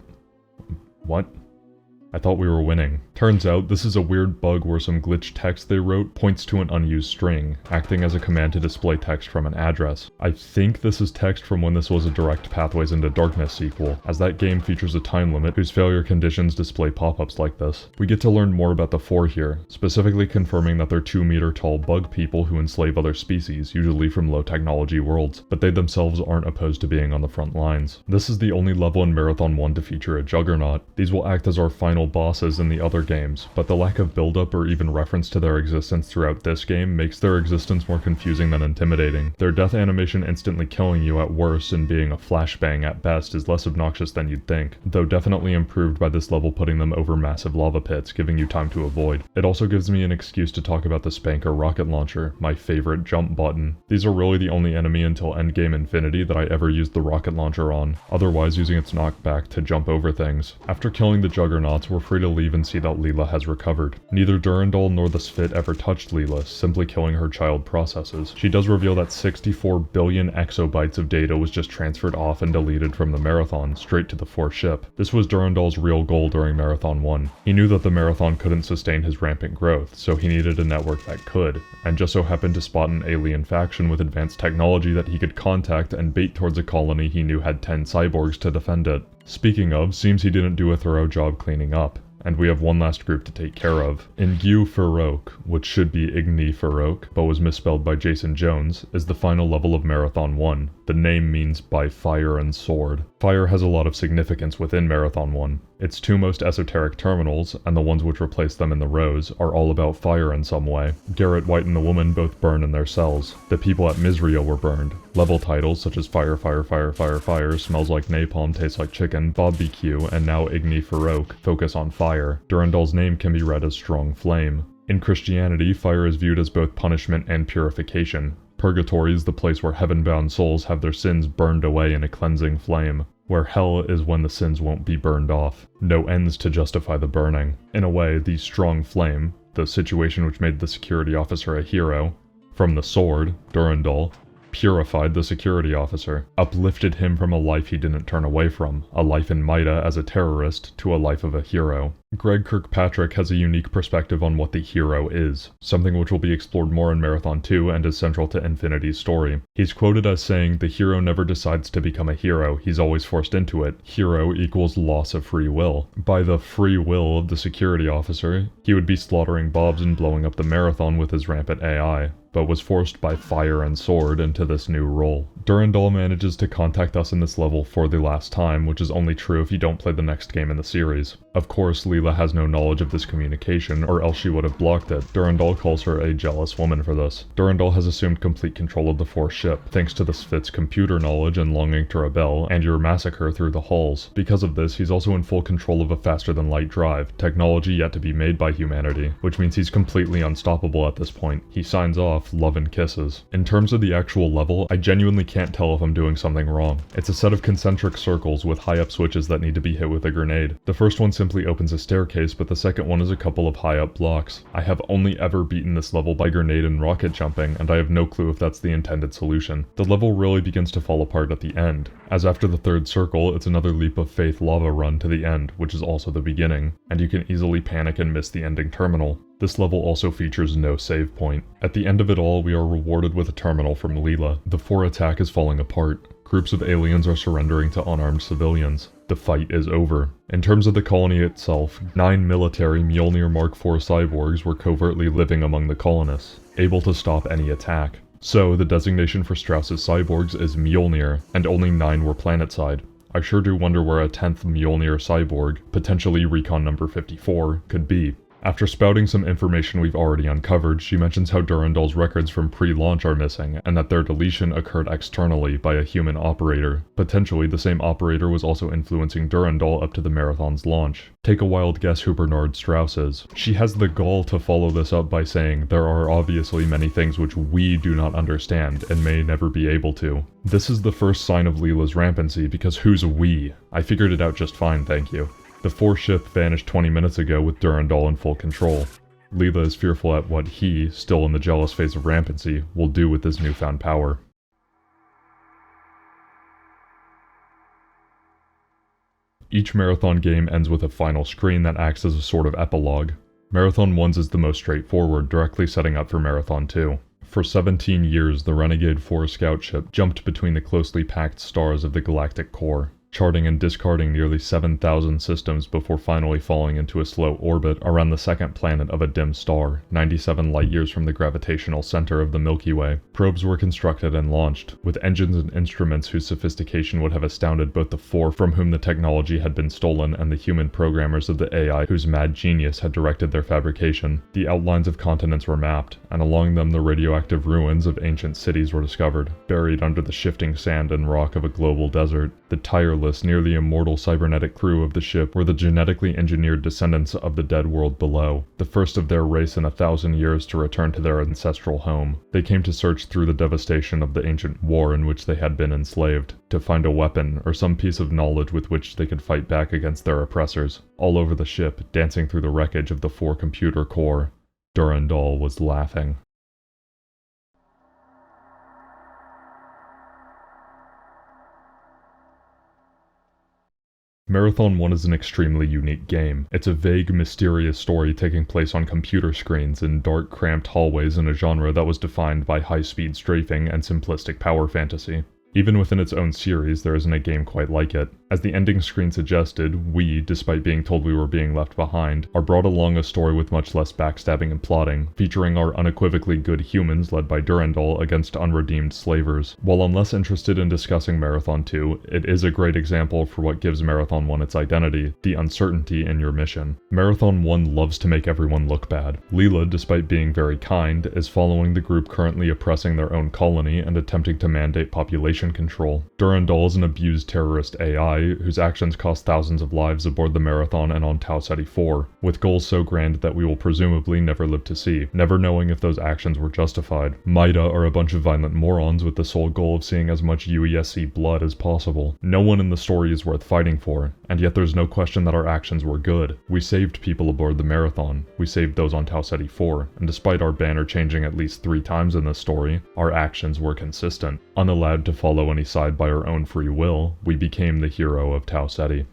What? I thought we were winning. Turns out, this is a weird bug where some glitched text they wrote points to an unused string, acting as a command to display text from an address. I think this is text from when this was a direct Pathways into Darkness sequel, as that game features a time limit whose failure conditions display pop-ups like this. We get to learn more about the 4 here, specifically confirming that they're 2-meter-tall bug people who enslave other species, usually from low-technology worlds, but they themselves aren't opposed to being on the front lines. This is the only level in Marathon 1 to feature a Juggernaut. These will act as our final bosses in the other games, but the lack of build-up or even reference to their existence throughout this game makes their existence more confusing than intimidating. Their death animation instantly killing you at worst and being a flashbang at best is less obnoxious than you'd think, though definitely improved by this level putting them over massive lava pits, giving you time to avoid. It also gives me an excuse to talk about the Spanker rocket launcher, my favorite jump button. These are really the only enemy until Endgame Infinity that I ever used the rocket launcher on, otherwise using its knockback to jump over things. After killing the Juggernauts, we're free to leave and see that Leela has recovered. Neither Durandal nor the Sphit ever touched Leela, simply killing her child processes. She does reveal that 64 billion exobytes of data was just transferred off and deleted from the Marathon, straight to the 4-ship. This was Durandal's real goal during Marathon 1. He knew that the Marathon couldn't sustain his rampant growth, so he needed a network that could, and just so happened to spot an alien faction with advanced technology that he could contact and bait towards a colony he knew had 10 cyborgs to defend it. Speaking of, seems he didn't do a thorough job cleaning up, and we have one last group to take care of. Ingu Farouk, which should be Igni Farouk, but was misspelled by Jason Jones, is the final level of Marathon 1. The name means by fire and sword. Fire has a lot of significance within Marathon 1. Its two most esoteric terminals, and the ones which replace them in the rows, are all about fire in some way. Garrett White and the woman both burn in their cells. The people at Misrio were burned. Level titles such as Fire, Fire, Fire, Fire, Fire, Smells Like Napalm, Tastes Like Chicken, Bob BQ, and now Igni Farouk focus on fire. Durandal's name can be read as Strong Flame. In Christianity, fire is viewed as both punishment and purification. Purgatory is the place where heaven-bound souls have their sins burned away in a cleansing flame, where hell is when the sins won't be burned off. No ends to justify the burning. In a way, the Strong Flame, the situation which made the security officer a hero, from the sword, Durandal, purified the security officer, uplifted him from a life he didn't turn away from, a life in Maida as a terrorist, to a life of a hero. Greg Kirkpatrick has a unique perspective on what the hero is, something which will be explored more in Marathon 2 and is central to Infinity's story. He's quoted as saying, "The hero never decides to become a hero, he's always forced into it. Hero equals loss of free will." By the free will of the security officer, he would be slaughtering Bobs and blowing up the Marathon with his rampant AI, but was forced by fire and sword into this new role. Durandal manages to contact us in this level for the last time, which is only true if you don't play the next game in the series. Of course, Leela has no knowledge of this communication, or else she would have blocked it. Durandal calls her a jealous woman for this. Durandal has assumed complete control of the Force ship, thanks to the Sphit's computer knowledge and longing to rebel, and your massacre through the halls. Because of this, he's also in full control of a faster-than-light drive, technology yet to be made by humanity, which means he's completely unstoppable at this point. He signs off, love and kisses. In terms of the actual level, I genuinely can't tell if I'm doing something wrong. It's a set of concentric circles with high-up switches that need to be hit with a grenade. The first one simply opens a staircase, but the second one is a couple of high-up blocks. I have only ever beaten this level by grenade and rocket jumping, and I have no clue if that's the intended solution. The level really begins to fall apart at the end, as after the third circle, it's another leap of faith lava run to the end, which is also the beginning, and you can easily panic and miss the ending terminal. This level also features no save point. At the end of it all, we are rewarded with a terminal from Leela. The 4 attack is falling apart. Groups of aliens are surrendering to unarmed civilians. The fight is over. In terms of the colony itself, 9 military Mjolnir Mark IV cyborgs were covertly living among the colonists, able to stop any attack. So, the designation for Strauss's cyborgs is Mjolnir, and only 9 were planetside. I sure do wonder where a 10th Mjolnir cyborg, potentially Recon number 54, could be. After spouting some information we've already uncovered, she mentions how Durandal's records from pre-launch are missing, and that their deletion occurred externally by a human operator. Potentially, the same operator was also influencing Durandal up to the Marathon's launch. Take a wild guess who Bernard Strauss is. She has the gall to follow this up by saying, "There are obviously many things which we do not understand, and may never be able to." This is the first sign of Leela's rampancy, because who's we? I figured it out just fine, thank you. The Force ship vanished 20 minutes ago with Durandal in full control. Leela is fearful at what he, still in the jealous phase of rampancy, will do with his newfound power. Each Marathon game ends with a final screen that acts as a sort of epilogue. Marathon 1's is the most straightforward, directly setting up for Marathon 2. For 17 years, the Renegade 4 scout ship jumped between the closely packed stars of the galactic core, charting and discarding nearly 7,000 systems before finally falling into a slow orbit around the second planet of a dim star, 97 light-years from the gravitational center of the Milky Way. Probes were constructed and launched, with engines and instruments whose sophistication would have astounded both the 4 from whom the technology had been stolen and the human programmers of the AI whose mad genius had directed their fabrication. The outlines of continents were mapped, and along them the radioactive ruins of ancient cities were discovered, buried under the shifting sand and rock of a global desert. The tireless, nearly immortal cybernetic crew of the ship were the genetically engineered descendants of the dead world below, the first of their race in 1,000 years to return to their ancestral home. They came to search through the devastation of the ancient war in which they had been enslaved, to find a weapon or some piece of knowledge with which they could fight back against their oppressors. All over the ship, dancing through the wreckage of the 4 computer core, Durandal was laughing. Marathon 1 is an extremely unique game. It's a vague, mysterious story taking place on computer screens in dark, cramped hallways in a genre that was defined by high-speed strafing and simplistic power fantasy. Even within its own series, there isn't a game quite like it. As the ending screen suggested, we, despite being told we were being left behind, are brought along a story with much less backstabbing and plotting, featuring our unequivocally good humans led by Durandal against unredeemed slavers. While I'm less interested in discussing Marathon 2, it is a great example for what gives Marathon 1 its identity, the uncertainty in your mission. Marathon 1 loves to make everyone look bad. Leela, despite being very kind, is following the group currently oppressing their own colony and attempting to mandate population control. Durandal is an abused terrorist AI whose actions cost thousands of lives aboard the Marathon and on Tau Ceti 4, with goals so grand that we will presumably never live to see, never knowing if those actions were justified. Maida are a bunch of violent morons with the sole goal of seeing as much UESC blood as possible. No one in the story is worth fighting for, and yet there's no question that our actions were good. We saved people aboard the Marathon, we saved those on Tau Ceti 4, and despite our banner changing at least 3 times in this story, our actions were consistent. Unallowed to follow any side by our own free will, we became the hero of Tau Ceti.